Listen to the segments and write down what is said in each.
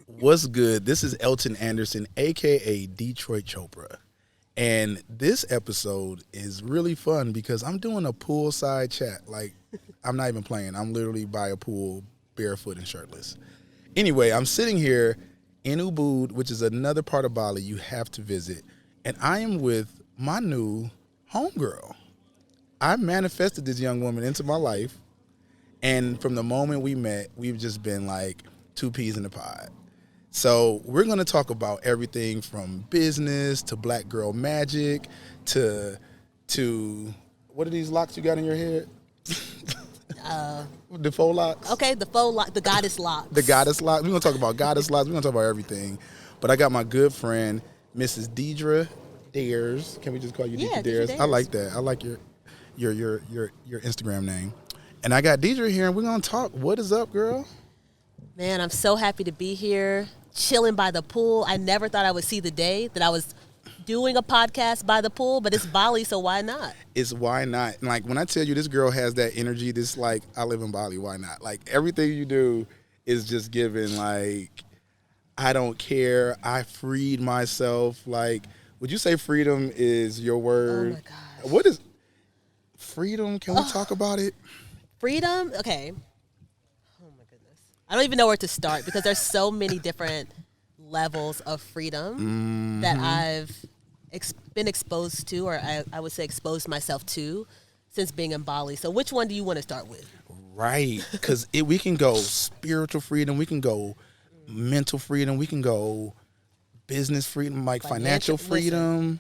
What's good? This is Elton Anderson, aka Detroit Chopra. And this episode is really fun because I'm doing a poolside chat. Like, I'm not even playing. I'm literally by a pool, barefoot and shirtless. Anyway, I'm sitting here in Ubud, which is another part of Bali you have to visit. And I am with my new homegirl. I manifested this young woman into my life. And from the moment we met, we've just been like two peas in a pod. So we're going to talk about everything from business to black girl magic to what are these locks you got in your head? The faux locks? Okay, the faux lock, the goddess locks. The goddess locks. We're going to talk about goddess locks. We're going to talk about everything. But I got my good friend, Mrs. Dierdre Dares. Can we just call you Dierdre Dares? I like that. I like your Instagram name. And I got Dierdre here, and we're going to talk. What is up, girl? Man, I'm so happy to be here, chilling by the pool. I never thought I would see the day that I was doing a podcast by the pool, but it's Bali, so why not? It's why not. And like when I tell you this girl has that energy, this like, I live in Bali, why not? Like everything you do is just given like, I don't care. I freed myself. Like, would you say freedom is your word? Oh my gosh. What is freedom? Can we talk about it? Freedom? Okay. Oh my goodness. I don't even know where to start because there's so many different levels of freedom that I've been exposed to, or I would say exposed myself to since being in Bali. So which one do you want to start with? Right, because we can go spiritual freedom, we can go mental freedom, we can go business freedom, like financial freedom.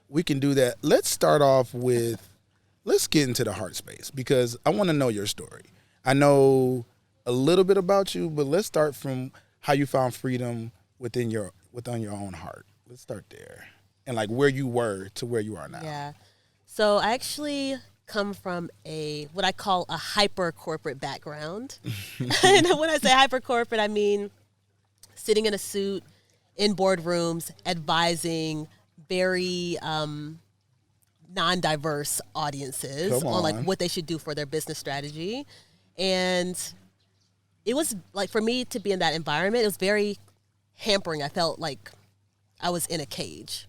We can do that. Let's start off with, let's get into the heart space because I want to know your story. I know a little bit about you, but let's start from how you found freedom within your own heart. Let's start there. And like where you were to where you are now. Yeah. So I actually come from what I call a hyper corporate background. And when I say hyper corporate, I mean sitting in a suit in boardrooms, advising very non-diverse audiences on like what they should do for their business strategy. And it was like, for me to be in that environment, it was very hampering. I felt like I was in a cage.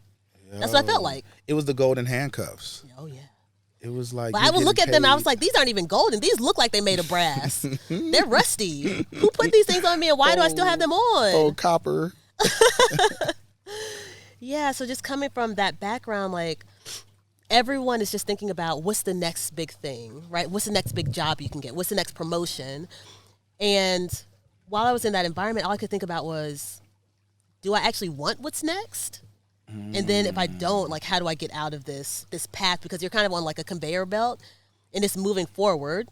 That's what I felt like. It was the golden handcuffs. Oh, yeah. It was like, but I would look at them and I was like, these aren't even golden. These look like they made of brass. They're rusty. Who put these things on me and why do I still have them on? Oh, copper. Yeah, so just coming from that background, like everyone is just thinking about what's the next big thing, right? What's the next big job you can get? What's the next promotion? And while I was in that environment, all I could think about was, do I actually want what's next? And then if I don't, like, how do I get out of this path? Because you're kind of on like a conveyor belt and it's moving forward.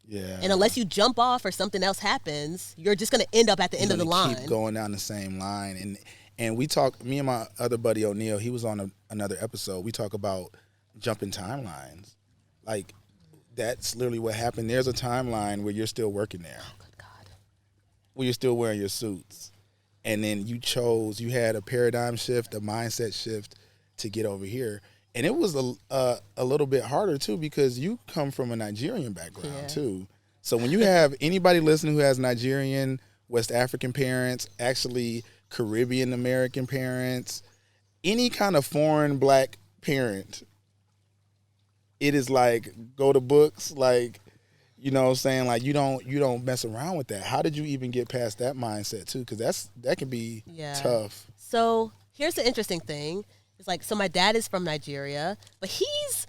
Yeah. And unless you jump off or something else happens, you're just going to end up at the end of the line. Keep going down the same line. And we talk, me and my other buddy O'Neal, he was on another episode. We talk about jumping timelines. Like, that's literally what happened. There's a timeline where you're still working there. Oh, good God. Where you're still wearing your suits. And then you had a paradigm shift, a mindset shift to get over here. And it was a little bit harder, too, because you come from a Nigerian background, too. So when you have anybody listening who has Nigerian, West African parents, actually Caribbean American parents, any kind of foreign black parent, it is like, go to books, like, you know what I'm saying? Like, you don't mess around with that. How did you even get past that mindset, too? Because that can be tough. So here's the interesting thing. It's like, so my dad is from Nigeria, but he's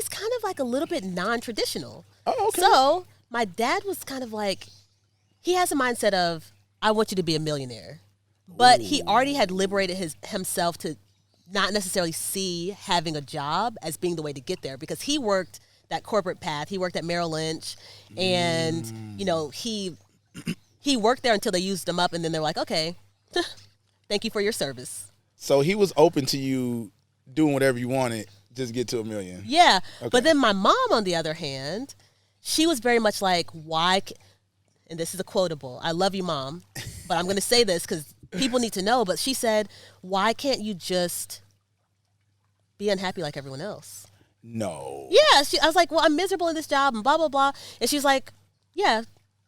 kind of like a little bit non-traditional. Oh, okay. So my dad was kind of like, he has a mindset of, I want you to be a millionaire. But he already had liberated himself to not necessarily see having a job as being the way to get there, because he worked that corporate path. He worked at Merrill Lynch, and you know, he worked there until they used him up, and then they're like, okay, thank you for your service. So he was open to you doing whatever you wanted, just get to $1 million. Yeah, okay. But then my mom, on the other hand, she was very much like, why? And this is a quotable. I love you, Mom, but I'm going to say this because people need to know. But she said, why can't you just be unhappy like everyone else? No. Yeah. I was like, well, I'm miserable in this job and blah, blah, blah. And she's like, yeah,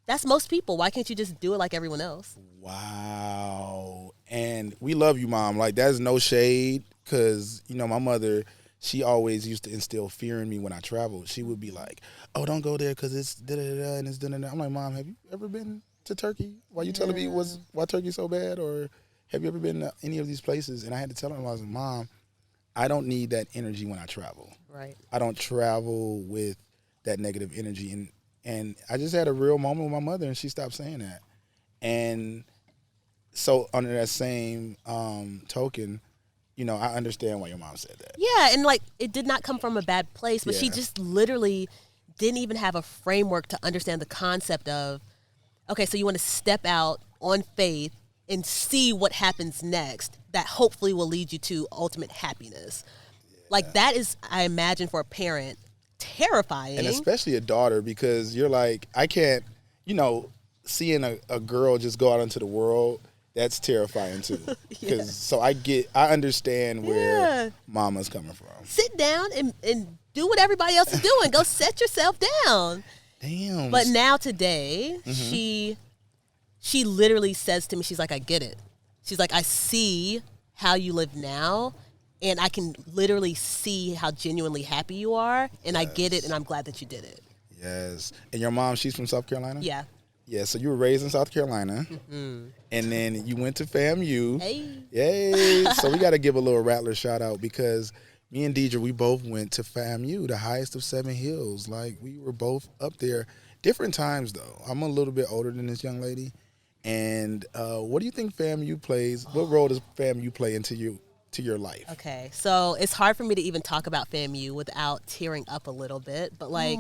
that's most people. Why can't you just do it like everyone else? Wow. And we love you, Mom. Like, that's no shade because, my mother, she always used to instill fear in me when I traveled. She would be like, oh, don't go there because it's da-da-da-da and it's da-da-da. I'm like, Mom, have you ever been to Turkey? Why you telling me why Turkey's so bad? Or have you ever been to any of these places? And I had to tell her, I was like, Mom, I don't need that energy when I travel. Right. I don't travel with that negative energy. And I just had a real moment with my mother, and she stopped saying that. And so under that same token, I understand why your mom said that. Yeah, and like it did not come from a bad place, but she just literally didn't even have a framework to understand the concept of, okay, so you want to step out on faith and see what happens next that hopefully will lead you to ultimate happiness. Yeah. Like that is, I imagine, for a parent, terrifying. And especially a daughter, because you're like, I can't, seeing a girl just go out into the world, that's terrifying too. So I understand where mama's coming from. Sit down and do what everybody else is doing. Go set yourself down. Damn. But now today, she literally says to me, she's like, I get it. She's like, I see how you live now, and I can literally see how genuinely happy you are, and I get it, and I'm glad that you did it. Yes. And your mom, she's from South Carolina? Yeah. Yeah, so you were raised in South Carolina, and then you went to FAMU. Hey. Yay. So we got to give a little Rattler shout out because me and Dierdre, we both went to FAMU, the highest of 7 hills. Like, we were both up there. Different times, though. I'm a little bit older than this young lady. And what do you think FAMU plays? What role does FAMU play into your life? Okay, so it's hard for me to even talk about FAMU without tearing up a little bit. But, like,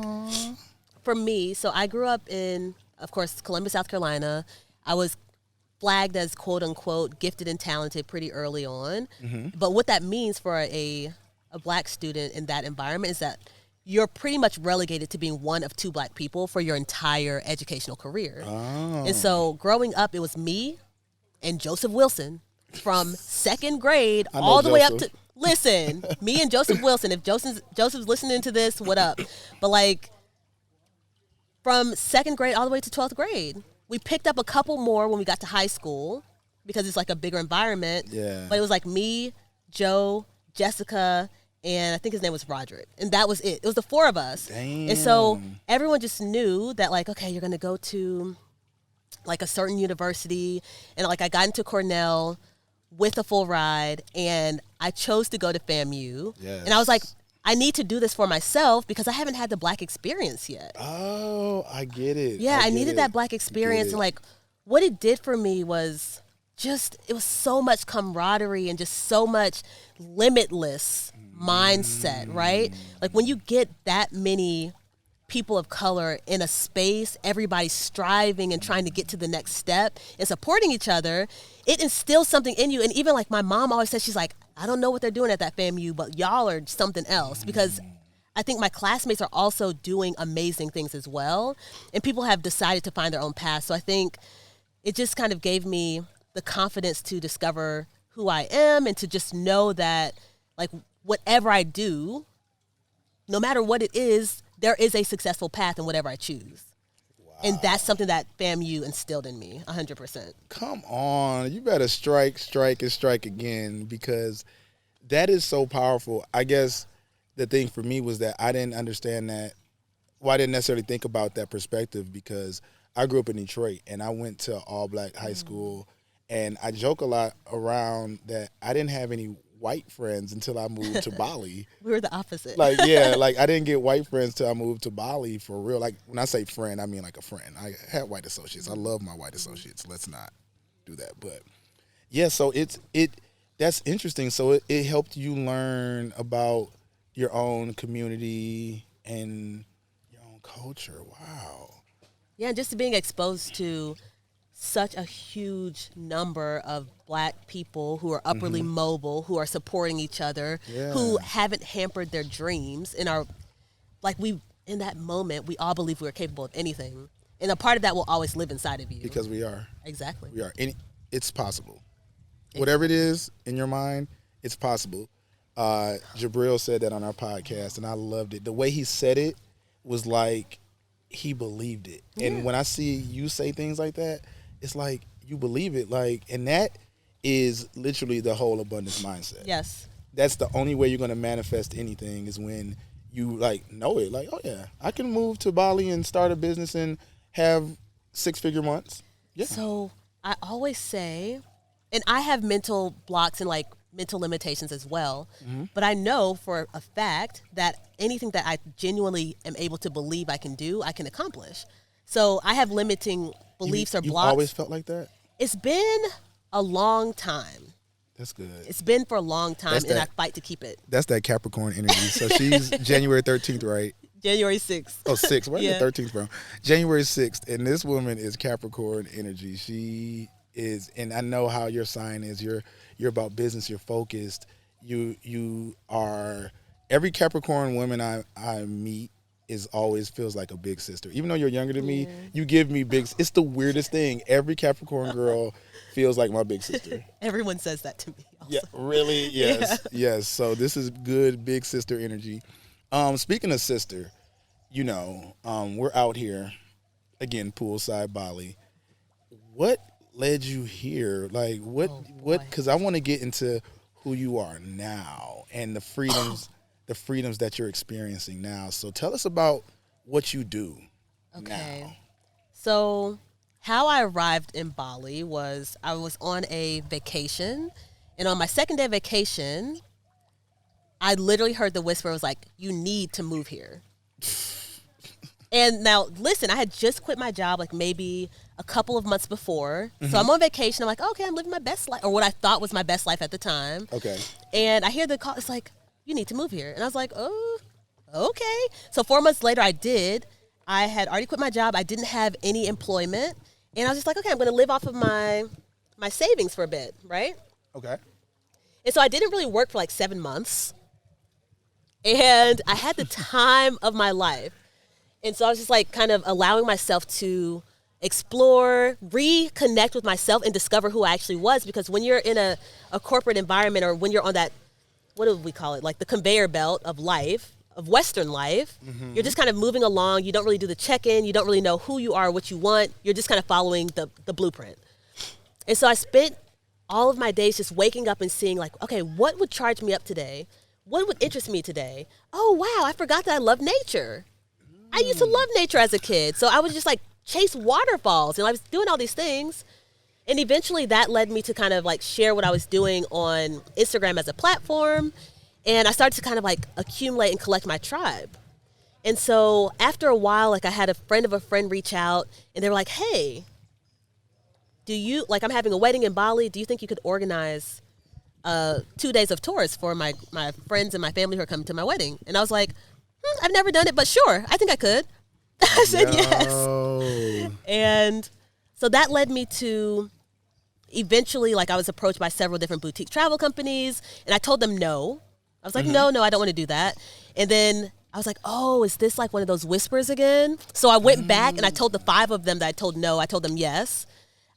for me, so I grew up in, of course, Columbus, South Carolina. I was flagged as quote-unquote gifted and talented pretty early on. But what that means for a black student in that environment is that you're pretty much relegated to being one of 2 black people for your entire educational career. Oh. And so growing up, it was me and Joseph Wilson from 2nd grade all the way up to, listen, me and Joseph Wilson. If Joseph's listening to this, what up? But like from 2nd grade all the way to 12th grade, we picked up a couple more when we got to high school because it's like a bigger environment. Yeah. But it was like me, Joe, Jessica, and I think his name was Roderick. And that was it. It was the 4 of us. Damn. And so everyone just knew that, like, okay, you're going to go to, like, a certain university. And, like, I got into Cornell with a full ride, and I chose to go to FAMU. Yes. And I was like, I need to do this for myself because I haven't had the black experience yet. Oh, I get it. Yeah, I needed that black experience. And, like, what it did for me was just, it was so much camaraderie and just so much limitless mindset, right? Like when you get that many people of color in a space, everybody's striving and trying to get to the next step and supporting each other, it instills something in you. And even like my mom always says, she's like, I don't know what they're doing at that FAMU, but y'all are something else, because I think my classmates are also doing amazing things as well. And people have decided to find their own path. So I think it just kind of gave me the confidence to discover who I am and to just know that, like, whatever I do, no matter what it is, there is a successful path in whatever I choose. Wow. And that's something that FAMU instilled in me, 100%. Come on. You better strike, and strike again, because that is so powerful. I guess the thing for me was that I didn't understand that. Well, I didn't necessarily think about that perspective because I grew up in Detroit, and I went to all-black high school, and I joke a lot around that I didn't have any white friends until I moved to Bali. We were the opposite. Like, yeah, like I didn't get white friends till I moved to Bali for real. Like when I say friend, I mean like a friend. I had white associates. I love my white associates. Let's not do that. But yeah, so that's interesting. So it helped you learn about your own community and your own culture. Wow. Yeah, just being exposed to such a huge number of black people who are upwardly mobile, who are supporting each other, who haven't hampered their dreams and are, like, we, in that moment, we all believe we are capable of anything. And a part of that will always live inside of you. Because we are. Exactly. We are. It's possible. Whatever it is in your mind, it's possible. Jabril said that on our podcast, and I loved it. The way he said it was like he believed it. And when I see you say things like that, it's like you believe it. Like, and that is literally the whole abundance mindset. Yes. That's the only way you're going to manifest anything is when you like know it. Like, oh yeah, I can move to Bali and start a business and have 6-figure months. Yeah. So I always say, and I have mental blocks and like mental limitations as well, but I know for a fact that anything that I genuinely am able to believe I can do, I can accomplish. So I have limiting beliefs or You've blocks. always felt like that? It's been a long time. That's good. It's been for a long time, That's and that- I fight to keep it. That's that Capricorn energy. So she's January 13th, right? January 6th. Oh, 6th. Where Yeah. the 13th from? January 6th. And this woman is Capricorn energy. She is, and I know how your sign is. You're about business. You're focused. You are, every Capricorn woman I meet is always feels like a big sister. Even though you're younger than me, you give me big, it's the weirdest thing. Every Capricorn girl feels like my big sister. Everyone says that to me also. Yeah, really? Yes. Yes. So this is good big sister energy. Speaking of sister, we're out here again, poolside Bali. What led you here? Like what cuz I want to get into who you are now and the freedoms that you're experiencing now. So tell us about what you do now. So how I arrived in Bali was I was on a vacation, and on my second day of vacation, I literally heard the whisper. It was like, you need to move here. And now, listen, I had just quit my job like maybe a couple of months before. So I'm on vacation. I'm like, okay, I'm living my best life, or what I thought was my best life at the time. Okay. And I hear the call. It's like, you need to move here. And I was like, oh, okay. So 4 months later, I did. I had already quit my job. I didn't have any employment. And I was just like, okay, I'm going to live off of my savings for a bit, right? Okay. And so I didn't really work for like 7 months. And I had the time of my life. And so I was just like kind of allowing myself to explore, reconnect with myself, and discover who I actually was. Because when you're in a corporate environment, or when you're on that, what do we call it? Like the conveyor belt of life, of Western life, you're just kind of moving along. You don't really do the check-in. You don't really know who you are, what you want. You're just kind of following the blueprint. And so I spent all of my days just waking up and seeing like, okay, what would charge me up today? What would interest me today? Oh, wow, I forgot that I love nature. I used to love nature as a kid. So I would just like chase waterfalls, and I was doing all these things. And eventually that led me to kind of like share what I was doing on Instagram as a platform. And I started to kind of like accumulate and collect my tribe. And so after a while, like I had a friend of a friend reach out, and they were like, hey, I'm having a wedding in Bali. Do you think you could organize 2 days of tours for my friends and my family who are coming to my wedding? And I was like, I've never done it, but sure, I think I could. I said yes. And so that led me to eventually, like I was approached by several different boutique travel companies, and I told them no. I was like, no, I don't want to do that. And then I was like, oh, is this like one of those whispers again? So I went back and I told the 5 of them that I told no, I told them yes.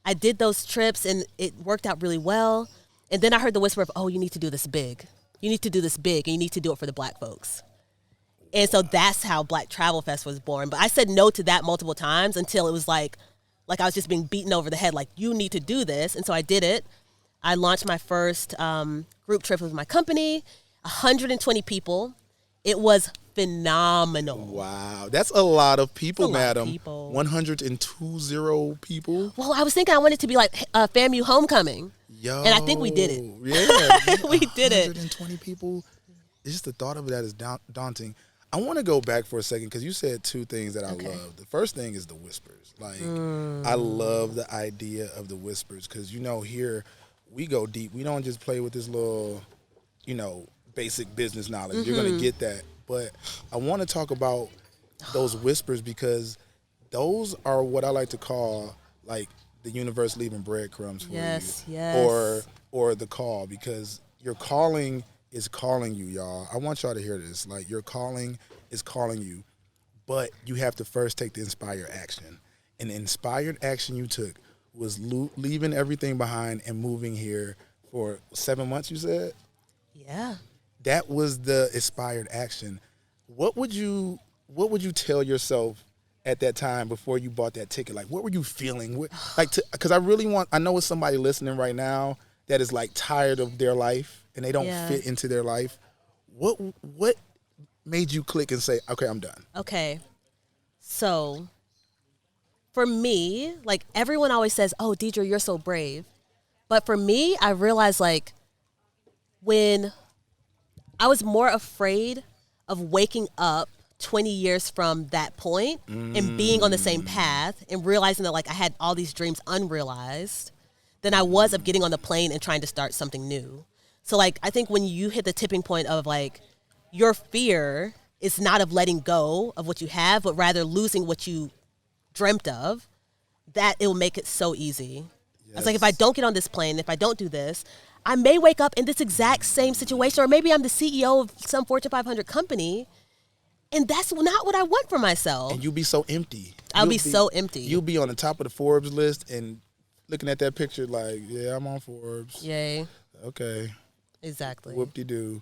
I did those trips and it worked out really well. And then I heard the whisper of, oh, you need to do this big. You need to do this big, and you need to do it for the Black folks. And so that's how Black Travel Fest was born. But I said no to that multiple times until it was like I was just being beaten over the head, like, you need to do this. And so I did it. I launched my first group trip with my company, 120 people. It was phenomenal. Wow. That's a lot of people, That's a lot of madam. people. 120 people. Well, I was thinking I wanted it to be like FAMU homecoming. Yo. And I think we did it. Yeah. We did it. 120 people. It's just the thought of that is daunting. I want to go back for a second because you said 2 things that I love. The first thing is the whispers. Like, I love the idea of the whispers because, here we go deep. We don't just play with this little, basic business knowledge. You're going to get that. But I want to talk about those whispers because those are what I like to call, like, the universe leaving breadcrumbs for you. Yes. Or the call, because your calling is calling you, y'all. I want y'all to hear this. Like, your calling is calling you, but you have to first take the inspired action. And the inspired action you took was leaving everything behind and moving here for 7 months, you said? Yeah. That was the inspired action. What would you tell yourself at that time before you bought that ticket? Like, what were you feeling? Because I know it's somebody listening right now that is like tired of their life and they don't fit into their life. What made you click and say, okay, I'm done? Okay. So for me, like everyone always says, oh, Dierdre, you're so brave. But for me, I realized like when I was more afraid of waking up 20 years from that point and being on the same path and realizing that like I had all these dreams unrealized than I was of getting on the plane and trying to start something new. So like I think when you hit the tipping point of like your fear is not of letting go of what you have, but rather losing what you dreamt of, that it will make it so easy. Yes. I was like, if I don't get on this plane, if I don't do this, I may wake up in this exact same situation, or maybe I'm the CEO of some Fortune 500 company, and that's not what I want for myself. And you'll be so empty. I'll be so empty. You'll be on the top of the Forbes list and looking at that picture like, yeah, I'm on Forbes. Yay. Okay. Exactly. Whoop-de-doo.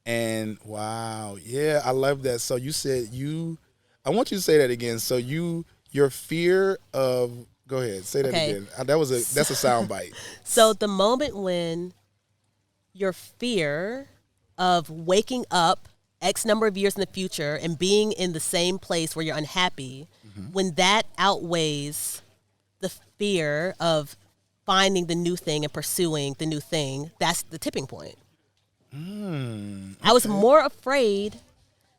And wow, yeah, I love that. So you said I want you to say that again. So your fear of, go ahead, say that again. That's a sound bite. So the moment when your fear of waking up X number of years in the future and being in the same place where you're unhappy, when that outweighs the fear of finding the new thing and pursuing the new thing, that's the tipping point. Okay. I was more afraid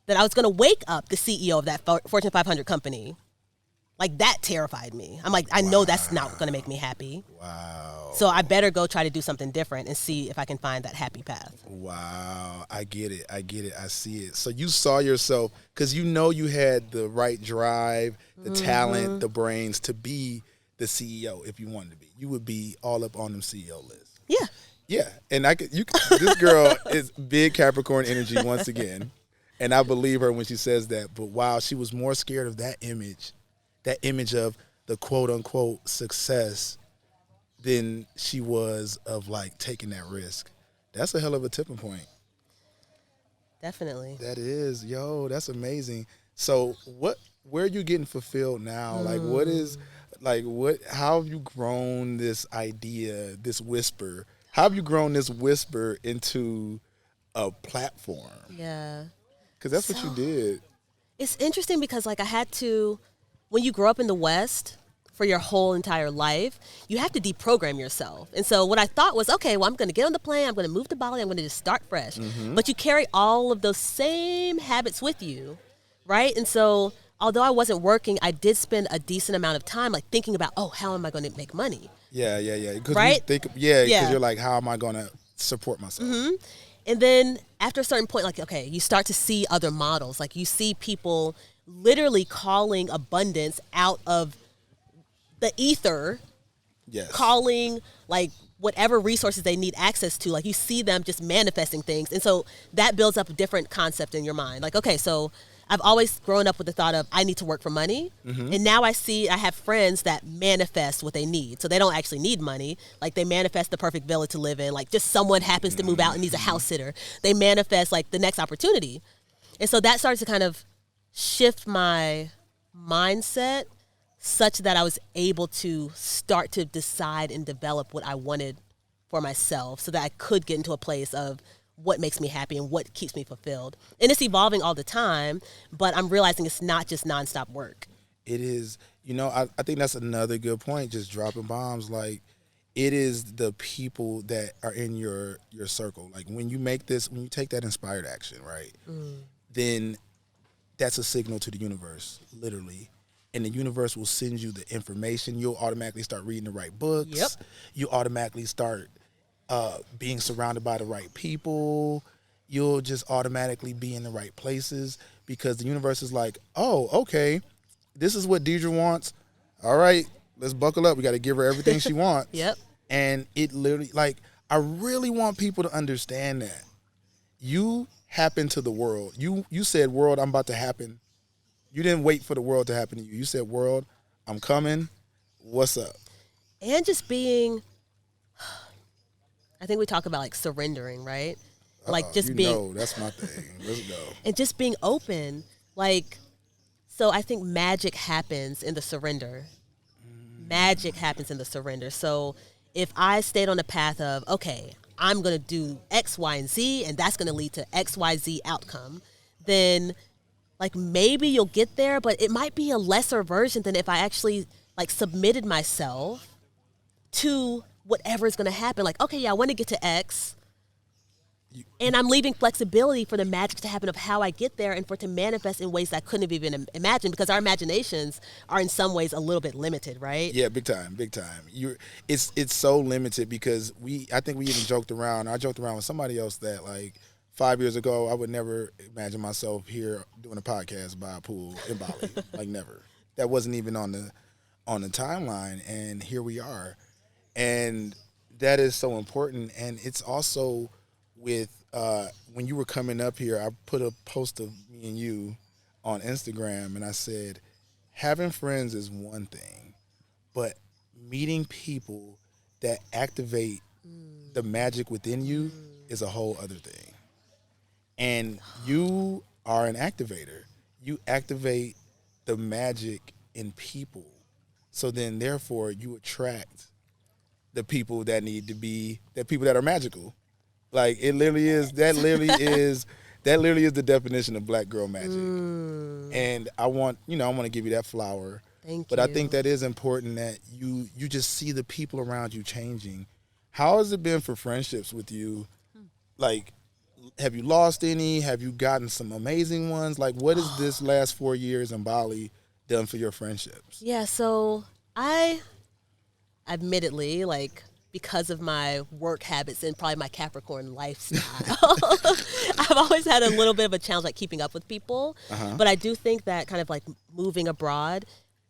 that I was going to wake up the CEO of that Fortune 500 company. Like, that terrified me. I'm like, I know that's not going to make me happy. Wow. So I better go try to do something different and see if I can find that happy path. Wow. I get it. I see it. So you saw yourself, because you know you had the right drive, the talent, the brains to be the CEO if you wanted to be. You would be all up on them CEO lists. Yeah. Yeah. And this girl is big Capricorn energy once again. And I believe her when she says that. But wow, she was more scared of that image of the quote unquote success than she was of like taking that risk. That's a hell of a tipping point. Definitely. That is, that's amazing. So where are you getting fulfilled now? How have you grown this idea, this whisper? How have you grown this whisper into a platform? Yeah. Because that's what you did. It's interesting because like I had to, when you grow up in the West for your whole entire life, you have to deprogram yourself. And so what I thought was, okay, well, I'm going to get on the plane. I'm going to move to Bali. I'm going to just start fresh. But you carry all of those same habits with you, right? And so although I wasn't working, I did spend a decent amount of time like thinking about, how am I going to make money? Yeah. Right? Because you're like, how am I going to support myself? And then after a certain point, like, okay, you start to see other models. Like you see people literally calling abundance out of the ether, calling like whatever resources they need access to. Like you see them just manifesting things. And so that builds up a different concept in your mind. Like, okay, so I've always grown up with the thought of I need to work for money. And now I have friends that manifest what they need. So they don't actually need money. Like they manifest the perfect villa to live in. Like just someone happens to move out and needs a house sitter. They manifest like the next opportunity. And so that starts to kind of shift my mindset such that I was able to start to decide and develop what I wanted for myself so that I could get into a place of what makes me happy and what keeps me fulfilled. And it's evolving all the time, but I'm realizing it's not just nonstop work. It is, I think that's another good point, just dropping bombs. Like, it is the people that are in your circle. Like, when you take that inspired action, right, then that's a signal to the universe, literally. And the universe will send you the information. You'll automatically start reading the right books. Yep. You automatically start being surrounded by the right people. You'll just automatically be in the right places because the universe is like, oh, okay, this is what Dierdre wants. All right, let's buckle up. We got to give her everything she wants. Yep. And it literally, like, I really want people to understand that. You happen to the world. You said, world, I'm about to happen. You didn't wait for the world to happen to you. You said, world, I'm coming. What's up? And just being, I think we talk about like surrendering, right? Like just being. That's my thing. Let's go. And just being open. Like So I think magic happens in the surrender. Magic happens in the surrender. So if I stayed on the path of, okay, I'm going to do X, Y, and Z, and that's going to lead to X, Y, Z outcome, then like maybe you'll get there, but it might be a lesser version than if I actually like submitted myself to whatever is going to happen. Like, okay, yeah, I want to get to X, and I'm leaving flexibility for the magic to happen of how I get there and for it to manifest in ways that I couldn't have even imagined, because our imaginations are in some ways a little bit limited, right? Yeah, big time. It's so limited because I think we even joked around. I joked around with somebody else that like 5 years ago I would never imagine myself here doing a podcast by a pool in Bali. Like never. That wasn't even on the timeline, and here we are. And that is so important. And it's also with when you were coming up here, I put a post of me and you on Instagram, and I said, having friends is one thing, but meeting people that activate the magic within you is a whole other thing. And you are an activator. You activate the magic in people. So then, therefore, you attract the people that need to be, the people that are magical. Like it literally is. That literally is the definition of black girl magic. And I want to give you that flower. Thank but you. I think that is important that you just see the people around you changing. How has it been for friendships with you? Like, have you lost any? Have you gotten some amazing ones? Like, what has this last 4 years in Bali done for your friendships? Yeah, so I admittedly, like, because of my work habits and probably my Capricorn lifestyle, I've always had a little bit of a challenge, like, keeping up with people. But I do think that kind of, like, moving abroad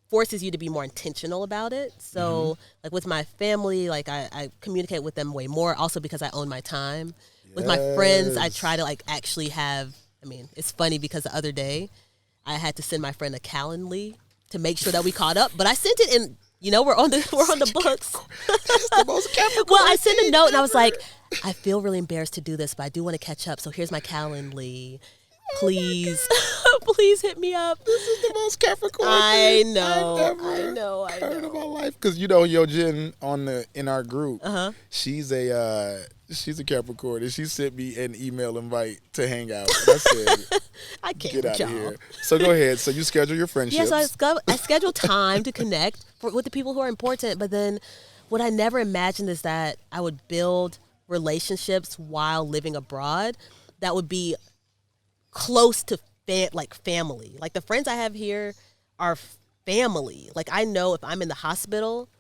forces you to be more intentional about it. So, like, with my family, like, I communicate with them way more, also because I own my time. With my friends, I try to, like, actually have, I mean, it's funny because the other day, I had to send my friend a Calendly to make sure that we caught up. But I sent it in, we're on the books. That's the most Capricorn. Well, I sent a note and I was like, I feel really embarrassed to do this, but I do want to catch up. So here's my Calendly. Please, please hit me up. This is the most Capricorn I thing know, I've ever I know. heard in my life. Because Yo Jen in our group, she's a Capricorn, and she sent me an email invite to hang out. And I said, I can't get out y'all. of here. So go ahead. So you schedule your friendships. Yeah, so I schedule time to connect with the people who are important. But then what I never imagined is that I would build relationships while living abroad that would be close to family. Like, the friends I have here are family. Like, I know if I'm in the hospital,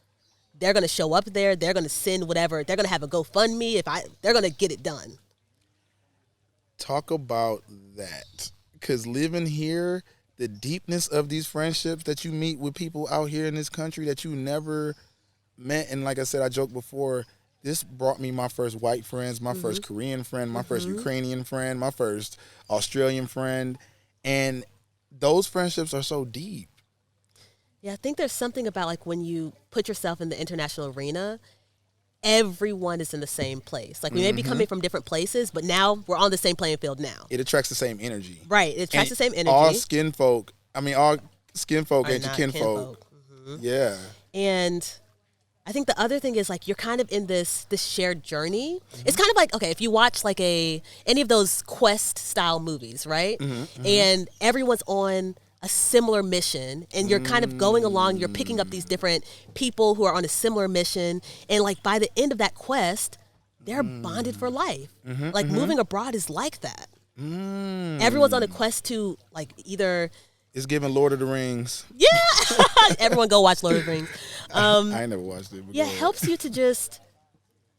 they're going to show up there. They're going to send whatever. They're going to have a GoFundMe. They're going to get it done. Talk about that. Because living here, the deepness of these friendships that you meet with people out here in this country that you never met. And like I said, I joked before, this brought me my first white friends, my first Korean friend, my first Ukrainian friend, my first Australian friend. And those friendships are so deep. Yeah, I think there's something about, like, when you put yourself in the international arena, everyone is in the same place. Like, we may be coming from different places, but now we're on the same playing field now. It attracts the same energy. Right. It attracts the same energy. All skin folk ain't your not kinfolk. Yeah. And I think the other thing is, like, you're kind of in this shared journey. It's kind of like, okay, if you watch like any of those quest style movies, right? And everyone's on a similar mission, and you're kind of going along, you're picking up these different people who are on a similar mission, and like by the end of that quest, they're bonded for life. Like, moving abroad is like that. Everyone's on a quest to, like, either It's giving Lord of the Rings. Yeah. Everyone go watch Lord of the Rings. I ain't never watched it. But yeah, it helps you to just,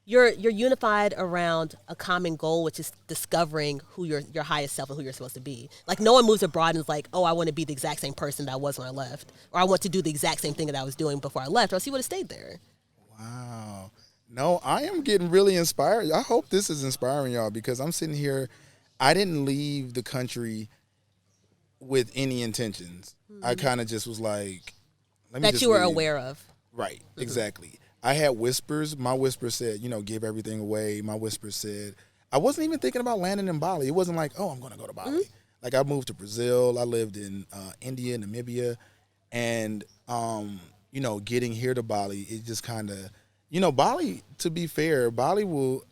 you're unified around a common goal, which is discovering who your highest self and who you're supposed to be. Like, no one moves abroad and is like, oh, I want to be the exact same person that I was when I left. Or I want to do the exact same thing that I was doing before I left, or else you would have stayed there. Wow. No, I am getting really inspired. I hope this is inspiring y'all, because I'm sitting here, I didn't leave the country with any intentions. I kind of just was like, let me That just you were leave. aware of. Right, exactly. I had whispers. My whisper said, give everything away. My whisper said, I wasn't even thinking about landing in Bali. It wasn't like, oh, I'm going to go to Bali. Like I moved to Brazil. I lived in India, Namibia, and getting here to Bali, it just kind of, Bali. To be fair, Bali will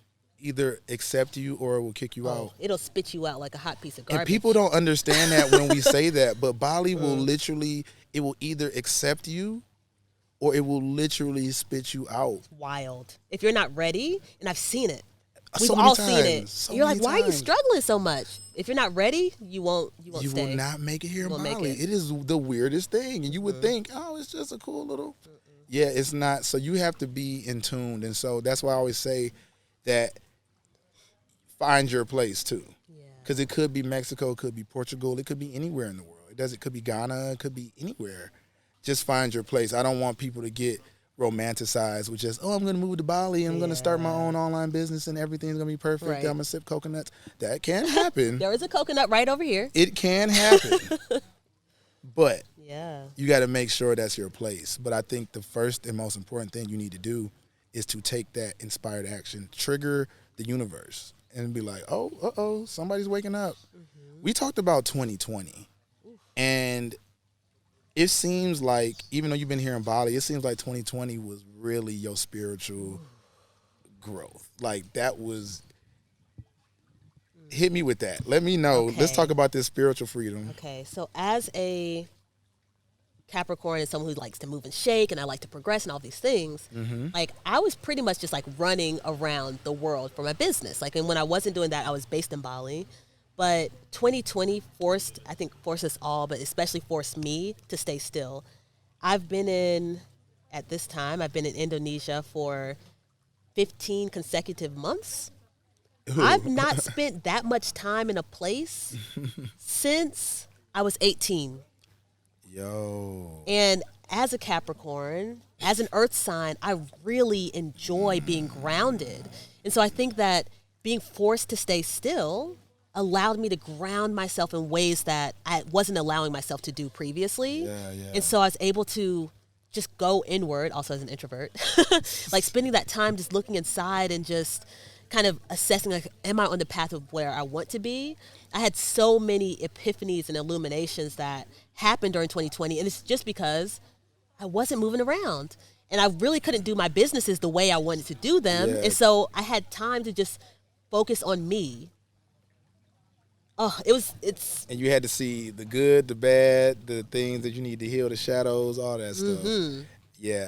either accept you or it will kick you out. It'll spit you out like a hot piece of garbage. And people don't understand that when we say that, but Bali will literally, it will either accept you or it will literally spit you out. Wild. If you're not ready, and I've seen it. We've So many all seen it. so You're many like, why are you times. struggling so much? If you're not ready, you won't You stay. will not make it here in won't make Bali. it. It is the weirdest thing. And you would think, oh, it's just a cool little. Yeah, it's not. So you have to be in tune. And so that's why I always say that find your place too. Because it could be Mexico, it could be Portugal, it could be anywhere in the world. It could be Ghana, it could be anywhere. Just find your place. I don't want people to get romanticized with just, I'm going to move to Bali and I'm going to start my own online business and everything's going to be perfect. Right. I'm going to sip coconuts. That can happen. There is a coconut right over here. It can happen. But Yeah. you got to make sure that's your place. But I think the first and most important thing you need to do is to take that inspired action, trigger the universe, and be like, somebody's waking up. We talked about 2020, and it seems like, even though you've been here in Bali, it seems like 2020 was really your spiritual growth. Like, that was, hit me with that. Let me know. Okay. Let's talk about this spiritual freedom. Okay, so as a Capricorn and someone who likes to move and shake and I like to progress and all these things, like I was pretty much just like running around the world for my business. Like, and when I wasn't doing that, I was based in Bali. But 2020 forced us all, but especially forced me to stay still. I've been in Indonesia for 15 consecutive months. Ooh. I've not spent that much time in a place since I was 18. Yo. And as a Capricorn, as an earth sign, I really enjoy being grounded. And so I think that being forced to stay still allowed me to ground myself in ways that I wasn't allowing myself to do previously. Yeah. And so I was able to just go inward, also as an introvert, like spending that time just looking inside and just kind of assessing, like, am I on the path of where I want to be? I had so many epiphanies and illuminations that happened during 2020, and it's just because I wasn't moving around. And I really couldn't do my businesses the way I wanted to do them. Yeah. And so I had time to just focus on me. And you had to see the good, the bad, the things that you need to heal, the shadows, all that stuff. Yeah,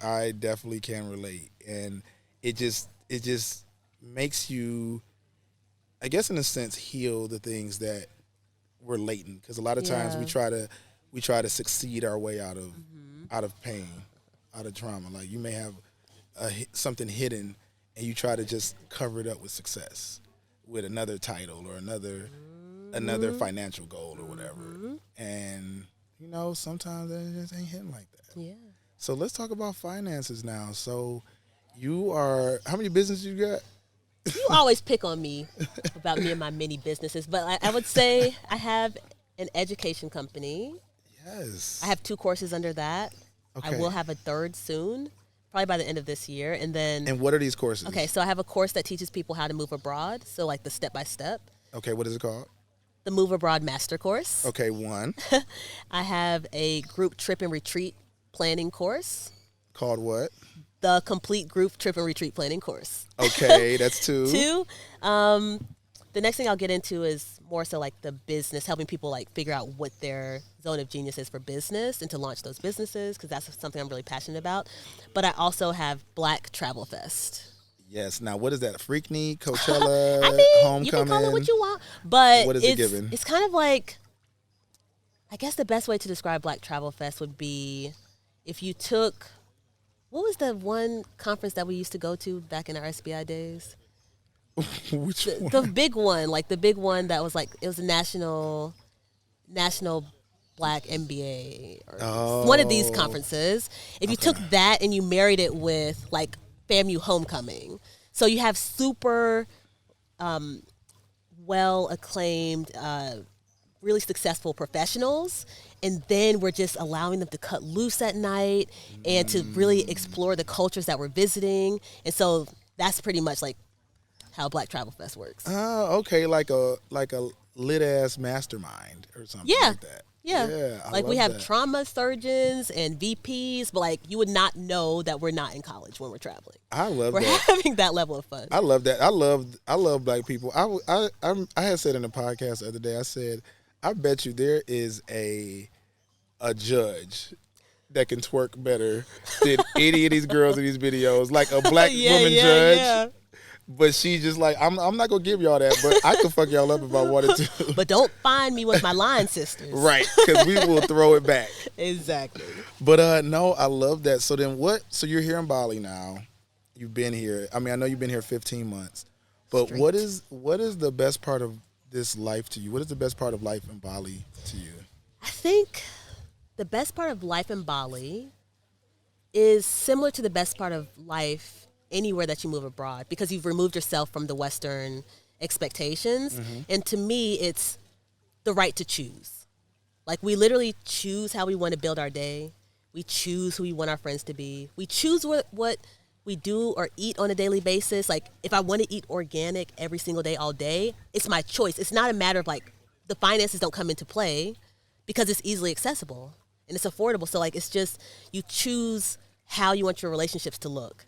I definitely can relate. And it just makes you, I guess in a sense, heal the things that were latent. Because a lot of times we try to succeed our way out of pain, out of trauma. Like, you may have something hidden and you try to just cover it up with success, with another title or another financial goal or whatever. And, sometimes it just ain't hitting like that. Yeah. So let's talk about finances now. So how many businesses you got? You always pick on me about me and my many businesses, but I would say I have an education company. Yes. I have 2 courses under that. Okay. I will have a 3rd soon, probably by the end of this year. And then, And what are these courses? okay, so I have a course that teaches people how to move abroad. So like the step-by-step, Okay, what is it called? the Move Abroad Master Course. Okay, 1. I have a group trip and retreat planning course. Called what? The complete group trip and retreat planning course. Okay, that's 2. 2, the next thing I'll get into is more so like the business, helping people like figure out what their zone of genius is for business and to launch those businesses, because that's something I'm really passionate about. But I also have Black Travel Fest. Yes. Now, what is that? Freaknik, Coachella, I mean, Homecoming? you can call it what you want, but What is it giving? It's kind of like, I guess the best way to describe Black Travel Fest would be if you took, what was the one conference that we used to go to back in our SBI days? Which one? The big one, like the big one that was like, it was a national Black MBA or one of these conferences. If you took that and you married it with like FAMU Homecoming, so you have super well acclaimed, really successful professionals, and then we're just allowing them to cut loose at night and to really explore the cultures that we're visiting. And so that's pretty much like how Black Travel Fest works. Oh, okay, like a lit ass mastermind or something Yeah. like that. Yeah. I Like we love have that. trauma surgeons and VPs, but like you would not know that we're not in college when we're traveling. I love We're that. having that level of fun. I love that. I love black people. I had said in the podcast the other day. I said, I bet you there is a judge that can twerk better than any of these girls in these videos, like a black woman judge. Yeah. But she just like, I'm not gonna give y'all that, but I could fuck y'all up if I wanted to. But don't find me with my line sisters. Right, because we will throw it back. Exactly. But no, I love that. So then what? So you're here in Bali now. You've been here. I mean, I know you've been here 15 months. But Straight. what is the best part of this life to you? What is the best part of life in Bali to you? I think the best part of life in Bali is similar to the best part of life anywhere that you move abroad, because you've removed yourself from the Western expectations. Mm-hmm. And to me, it's the right to choose. Like we literally choose how we want to build our day. We choose who we want our friends to be. We choose what we do or eat on a daily basis. Like if I want to eat organic every single day, all day, it's my choice. It's not a matter of like the finances don't come into play because it's easily accessible and it's affordable. So like it's just you choose how you want your relationships to look.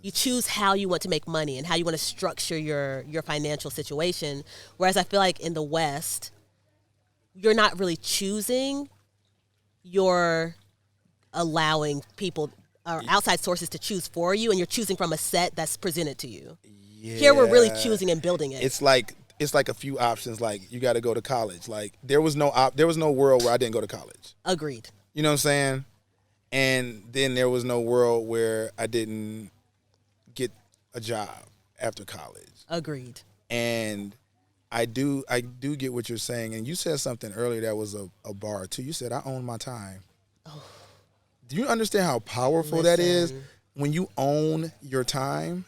You choose how you want to make money and how you want to structure your financial situation. Whereas I feel like in the West, you're not really choosing, you're allowing people or outside sources to choose for you, and you're choosing from a set that's presented to you. Yeah. Here we're really choosing and building it. It's like a few options. Like you got to go to college. Like there was no world where I didn't go to college. Agreed. You know what I'm saying? And then there was no world where I didn't get a job after college. Agreed. And I do get what you're saying. And you said something earlier that was a bar too. You said I own my time. Oh. Do you understand how powerful that is? When you own your time,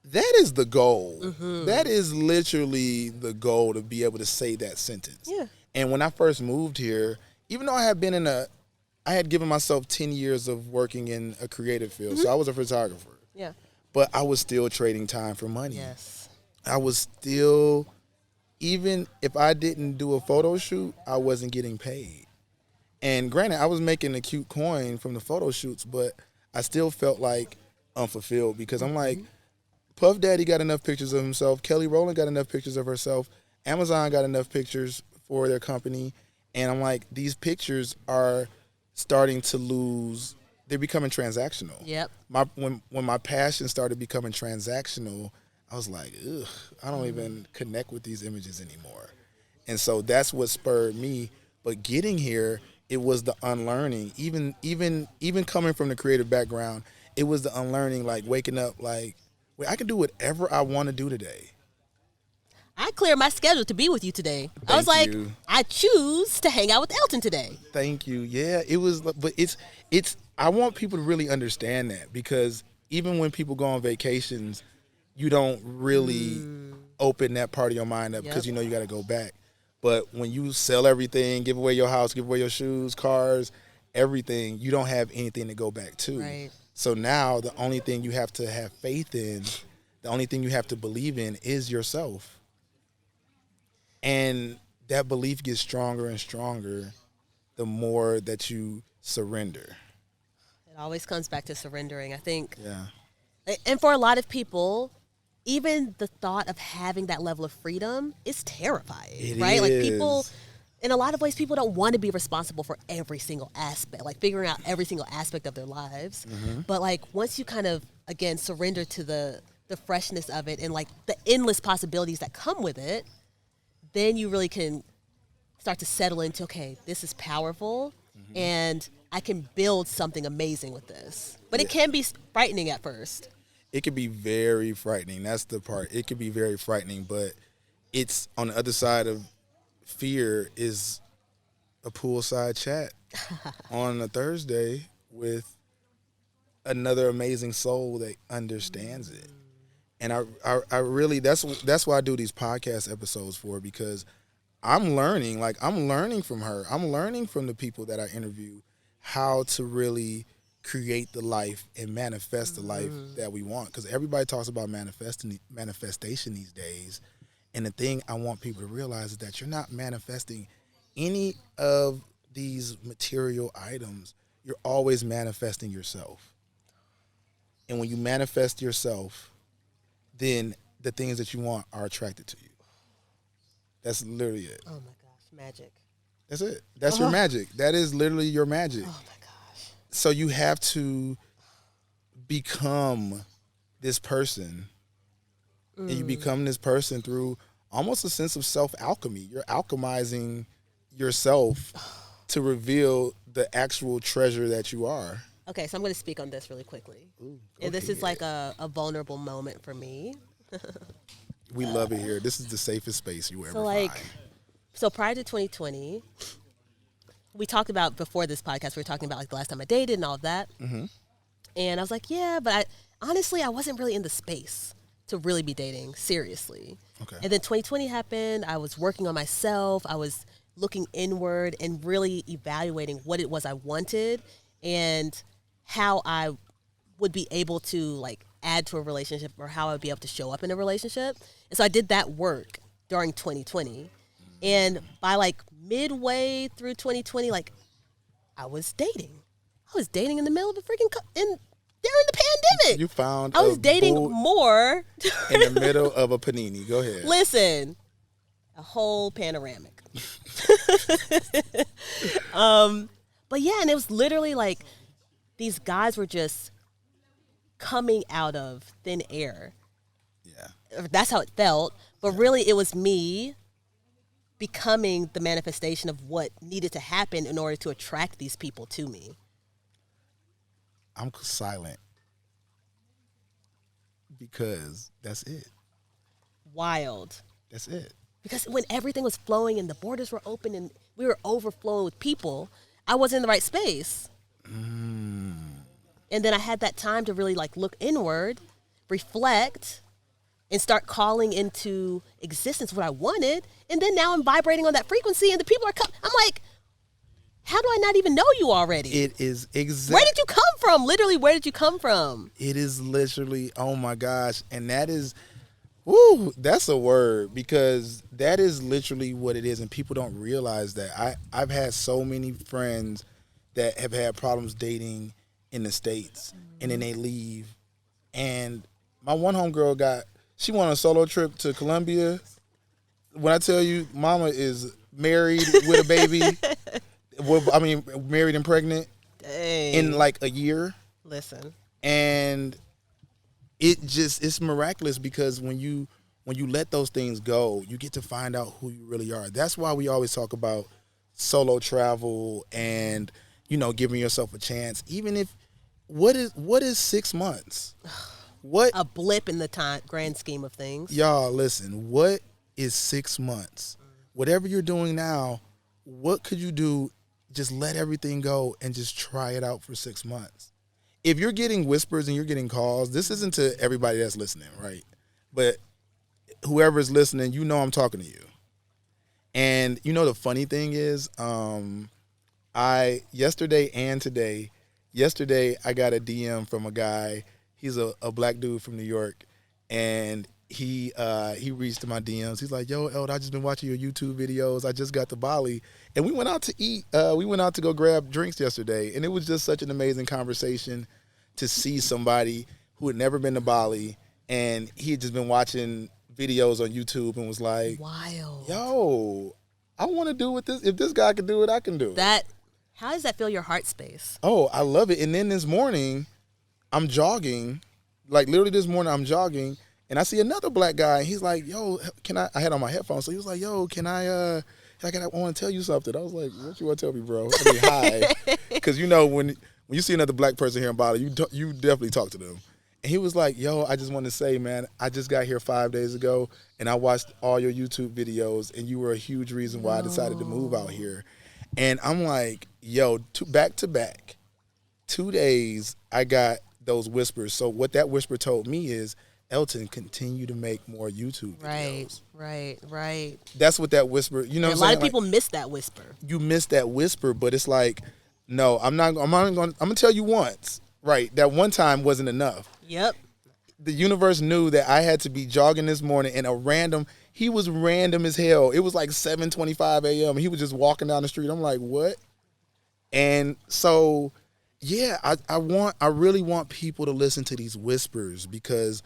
that is the goal. Mm-hmm. That is literally the goal, to be able to say that sentence. Yeah. And when I first moved here, even though I had given myself 10 years of working in a creative field, so I was a photographer. Yeah. But I was still trading time for money. Yes. I was still, even if I didn't do a photo shoot, I wasn't getting paid. And granted, I was making a cute coin from the photo shoots, but I still felt like unfulfilled, because I'm like, Puff Daddy got enough pictures of himself. Kelly Rowland got enough pictures of herself. Amazon got enough pictures for their company. And I'm like, these pictures are starting to lose. They're becoming transactional. Yep. When my passion started becoming transactional, I was like, ugh, I don't even connect with these images anymore. And so that's what spurred me. But getting here, it was the unlearning. Even coming from the creative background, it was the unlearning, like waking up like, wait, I can do whatever I want to do today. I cleared my schedule to be with you today. I was like, I choose to hang out with Elton today. Thank you. Yeah, it was, but it's. I want people to really understand that, because even when people go on vacations, you don't really open that part of your mind up, because you know you got to go back. But when you sell everything, give away your house, give away your shoes, cars, everything, you don't have anything to go back to. Right. So now the only thing you have to have faith in, the only thing you have to believe in is yourself. And that belief gets stronger and stronger the more that you surrender. It always comes back to surrendering, I think. Yeah. And for a lot of people, even the thought of having that level of freedom is terrifying, right? Like people, in a lot of ways, people don't want to be responsible for every single aspect, like figuring out every single aspect of their lives. Mm-hmm. But like once you kind of, again, surrender to the freshness of it and like the endless possibilities that come with it, then you really can start to settle into, okay, this is powerful, and I can build something amazing with this. But it can be frightening at first. It can be very frightening. That's the part. It can be very frightening, but it's on the other side of fear is a poolside chat on a Thursday with another amazing soul that understands it. And I really, that's why I do these podcast episodes for, because I'm learning from her. I'm learning from the people that I interview how to really create the life and manifest the life that we want. Because everybody talks about manifestation these days. And the thing I want people to realize is that you're not manifesting any of these material items. You're always manifesting yourself. And when you manifest yourself, then the things that you want are attracted to you. That's literally it. Oh my gosh, magic. That's it. That's your magic. That is literally your magic. Oh my gosh. So you have to become this person. And you become this person through almost a sense of self-alchemy. You're alchemizing yourself to reveal the actual treasure that you are. Okay, so I'm going to speak on this really quickly. And this is like a vulnerable moment for me. We love it here. This is the safest space you ever find. So prior to 2020, we talked about, before this podcast, we were talking about like the last time I dated and all of that. Mm-hmm. And I was like, yeah, but honestly, I wasn't really in the space to really be dating seriously. Okay. And then 2020 happened. I was working on myself. I was looking inward and really evaluating what it was I wanted and how I would be able to like add to a relationship or how I would be able to show up in a relationship. And so I did that work during 2020. And by like midway through 2020, like I was dating. I was dating in the middle of a freaking during the pandemic. You found I was dating more in the middle of a panini. Go ahead. Listen, a whole panoramic. But yeah, and it was literally like these guys were just coming out of thin air. Yeah. That's how it felt. But really it was me becoming the manifestation of what needed to happen in order to attract these people to me. I'm silent because that's it. Wild. That's it. Because when everything was flowing and the borders were open and we were overflowing with people, I wasn't in the right space. And then I had that time to really like look inward, reflect, and start calling into existence what I wanted. And then now I'm vibrating on that frequency and the people are coming. I'm like, how do I not even know you already? It is exactly. Where did you come from? Literally, where did you come from? It is literally, oh my gosh. And that is, woo, that's a word, because that is literally what it is. And people don't realize that. I've had so many friends that have had problems dating in the States, and then they leave. And my one homegirl she went on a solo trip to Colombia. When I tell you, mama is married with a baby. Married and pregnant. Dang. In like a year. Listen. And it's miraculous, because when you let those things go, you get to find out who you really are. That's why we always talk about solo travel and, giving yourself a chance. Even if, what is 6 months? What a blip in the grand scheme of things. Y'all, listen, what is 6 months? Whatever you're doing now, what could you do? Just let everything go and just try it out for 6 months. If you're getting whispers and you're getting calls, this isn't to everybody that's listening, right? But whoever's listening, I'm talking to you. And the funny thing is, yesterday and today, I got a DM from a guy. He's a black dude from New York, and he reached to my DMs. He's like, yo, Eld, I just been watching your YouTube videos. I just got to Bali, and we went out to eat. We went out to go grab drinks yesterday, and it was just such an amazing conversation to see somebody who had never been to Bali, and he had just been watching videos on YouTube and was like, wild. Yo, I want to do with this. If this guy can do it, I can do it. How does that fill your heart space? Oh, I love it. And then this morning, I'm jogging. Like, literally this morning, I'm jogging. And I see another black guy, and he's like, yo, I had on my headphones, so he was like, yo, I want to tell you something. I was like, what you want to tell me, bro? I mean, hi. Because, when you see another black person here in Bali, you definitely talk to them. And he was like, yo, I just want to say, man, I just got here 5 days ago, and I watched all your YouTube videos, and you were a huge reason why I decided to move out here. And I'm like, yo, back to back, 2 days, I got those whispers. So what that whisper told me is, Elton, continue to make more YouTube videos. Right. That's what that whisper, a lot of people miss that whisper. You miss that whisper, but it's like, no, I'm going to tell you once. Right. That one time wasn't enough. Yep. the universe knew that I had to be jogging this morning, and he was random as hell. It was like 7:25 a.m. He was just walking down the street. I'm like, what? And so, yeah, I really want people to listen to these whispers, because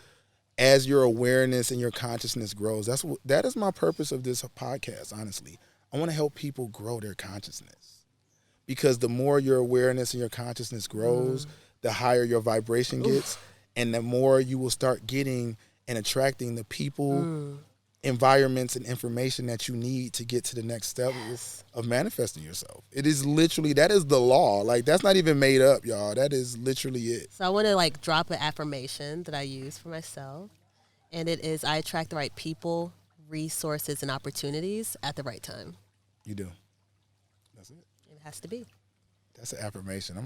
as your awareness and your consciousness grows, that is my purpose of this podcast. Honestly, I want to help people grow their consciousness, because the more your awareness and your consciousness grows, the higher your vibration gets, and the more you will start getting and attracting the people, environments, and information that you need to get to the next step of manifesting yourself. It is literally, that is the law. Like, that's not even made up, y'all. That is literally it. So I want to like drop an affirmation that I use for myself, and it is, I attract the right people, resources, and opportunities at the right time. You do. That's it. It has to be. That's an affirmation.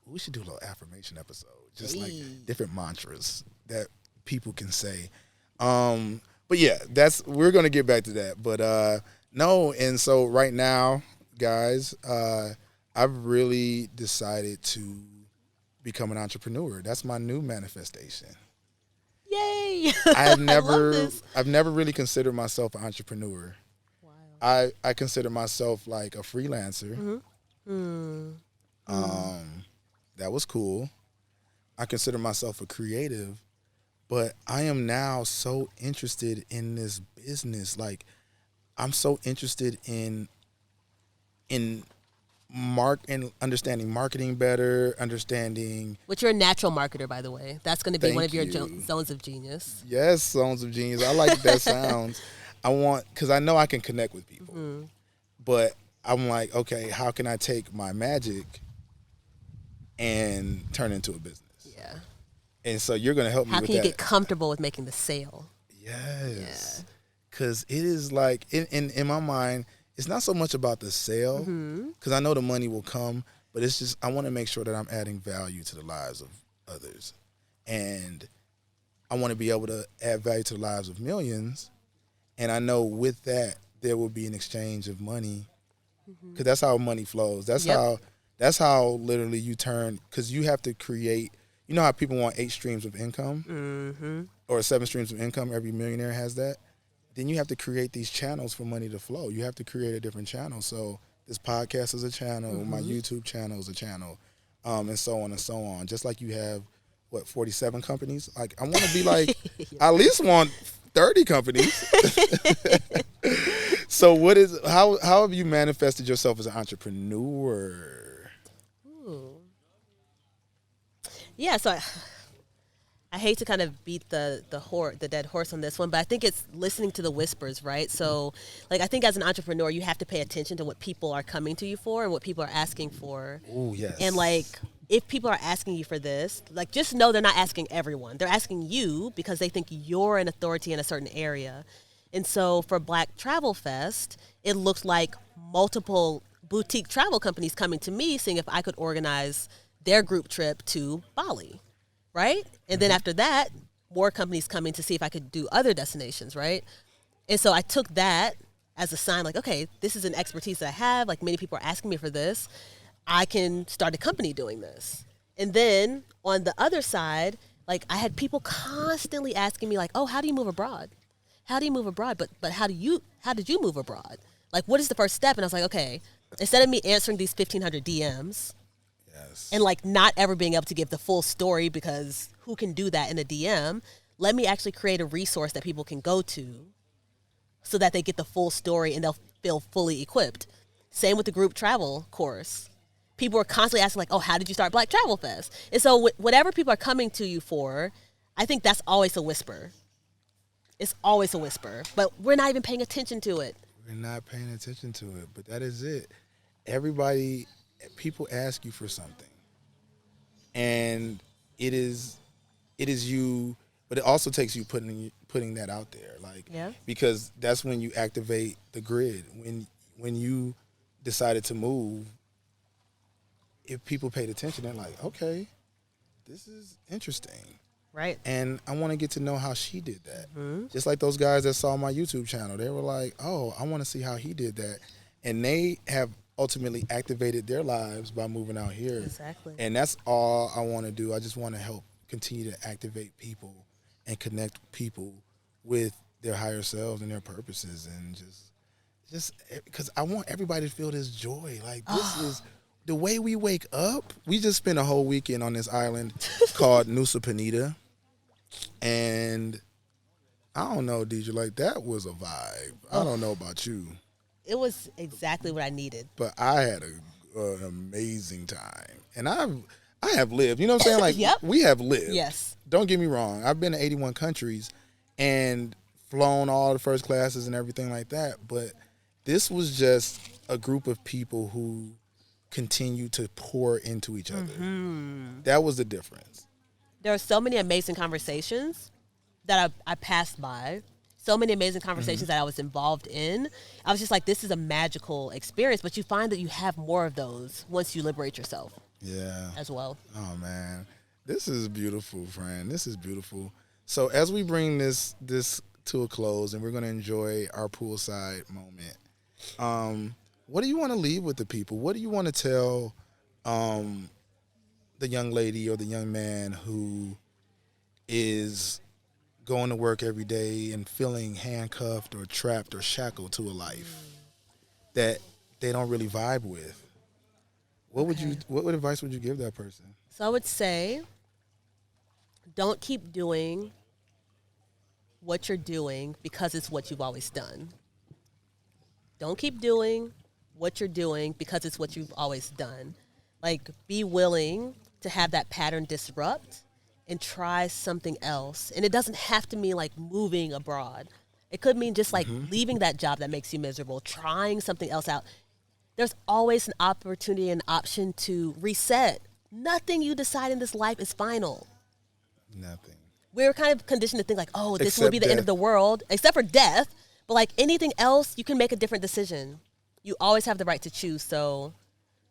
We should do a little affirmation episode, just like different mantras that people can say. But yeah, we're gonna get back to that. But no, and so right now, guys, I've really decided to become an entrepreneur. That's my new manifestation. Yay! I've never really considered myself an entrepreneur. Wow. I consider myself like a freelancer. That was cool. I consider myself a creative. But I am now so interested in this business. Like, I'm so interested in understanding marketing better, understanding. Which you're a natural marketer, by the way. That's going to be one of your you. zones of genius. Yes, zones of genius. I like that sounds. Because I know I can connect with people. But I'm like, okay, how can I take my magic and turn it into a business? Yeah. And so you're going to help me with that. How can you get comfortable with making the sale? Yes. Because it is like, in my mind, it's not so much about the sale, because I know the money will come, but it's just, I want to make sure that I'm adding value to the lives of others. And I want to be able to add value to the lives of millions. And I know with that, there will be an exchange of money, because that's how money flows. That's how literally you turn, because you have to create. You know how people want 8 streams of income, or 7 streams of income? Every millionaire has that. Then you have to create these channels for money to flow. You have to create a different channel. So this podcast is a channel, my YouTube channel is a channel, and so on and so on. Just like you have, 47 companies? Like, I want to be like, I at least want 30 companies. So how have you manifested yourself as an entrepreneur? Yeah, so I hate to kind of beat the dead horse on this one, but I think it's listening to the whispers, right? So, like, I think as an entrepreneur, you have to pay attention to what people are coming to you for and what people are asking for. Oh, yes. And, like, if people are asking you for this, like, just know they're not asking everyone. They're asking you because they think you're an authority in a certain area. And so for Black Travel Fest, it looked like multiple boutique travel companies coming to me, seeing if I could organize their group trip to Bali, right? And then after that, more companies coming to see if I could do other destinations, right? And so I took that as a sign, like, okay, this is an expertise that I have. Like, many people are asking me for this. I can start a company doing this. And then on the other side, like, I had people constantly asking me, like, oh, how do you move abroad? How do you move abroad? But how did you move abroad? Like, what is the first step? And I was like, okay, instead of me answering these 1,500 DMs, and like not ever being able to give the full story, because who can do that in a DM? Let me actually create a resource that people can go to so that they get the full story and they'll feel fully equipped. Same with the group travel course. People are constantly asking, like, oh, how did you start Black Travel Fest? And so whatever people are coming to you for, I think that's always a whisper. It's always a whisper, but we're not even paying attention to it. We're not paying attention to it, but that is it. People ask you for something, and it is you, but it also takes you putting that out there, like, because that's when you activate the grid. When you decided to move, if people paid attention, they're like, okay, this is interesting. Right. And I want to get to know how she did that. Just like those guys that saw my YouTube channel, they were like, oh, I want to see how he did that. And they have ultimately activated their lives by moving out here. Exactly. And that's all I want to do. I just want to help continue to activate people and connect people with their higher selves and their purposes, and just because I want everybody to feel this joy. Like, this is the way we wake up. We just spent a whole weekend on this island called Nusa Penida, and I don't know, Deidre, like, that was a vibe. I don't know about you, It was exactly what I needed. but I had an amazing time, and I have lived. You know what I'm saying? Like, Yep. we have lived. Yes. Don't get me wrong. I've been to 81 countries and flown all the first classes and everything like that. But this was just a group of people who continue to pour into each other. Mm-hmm. That was the difference. There are so many amazing conversations that I passed by. So many amazing conversations that I was involved in. I was just like, this is a magical experience. But you find that you have more of those once you liberate yourself. Yeah. As well. Oh, man. This is beautiful, friend. This is beautiful. So as we bring this to a close and we're going to enjoy our poolside moment, what do you want to leave with the people? What do you want to tell the young lady or the young man who is going to work every day and feeling handcuffed or trapped or shackled to a life that they don't really vibe with? What advice would you give that person? So I would say, don't keep doing what you're doing because it's what you've always done. Don't keep doing what you're doing because it's what you've always done. Like, be willing to have that pattern disrupt and try something else. And it doesn't have to mean like moving abroad. It could mean just like leaving that job that makes you miserable, trying something else out. There's always an opportunity and option to reset. Nothing you decide in this life is final. Nothing. We're kind of conditioned to think like, oh, this will Except be the end of the world, except for death. But like anything else, you can make a different decision. You always have the right to choose. So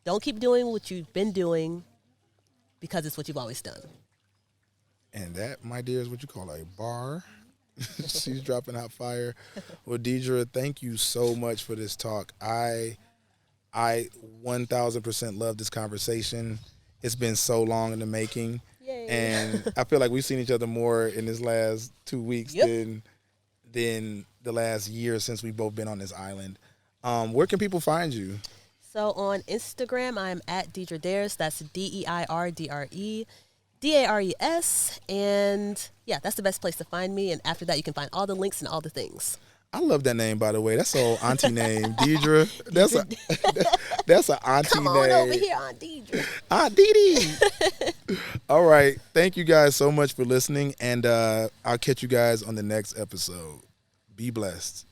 don't keep doing what you've been doing because it's what you've always done. And that, my dear, is what you call a bar. She's dropping hot fire. Well, Dierdre, thank you so much for this talk. I 1,000% love this conversation. It's been so long in the making. Yay. And I feel like we've seen each other more in this last 2 weeks than the last year since we've both been on this island. Where can people find you? So on Instagram, I'm at Dierdre Dares. That's DeirdreDares. And yeah, that's the best place to find me. And after that, you can find all the links and all the things. I love that name, by the way. That's an old auntie name, Dierdre. That's an auntie Come name. on over here, Aunt Dierdre. Aunt Dee. All right. Thank you guys so much for listening, and I'll catch you guys on the next episode. Be blessed.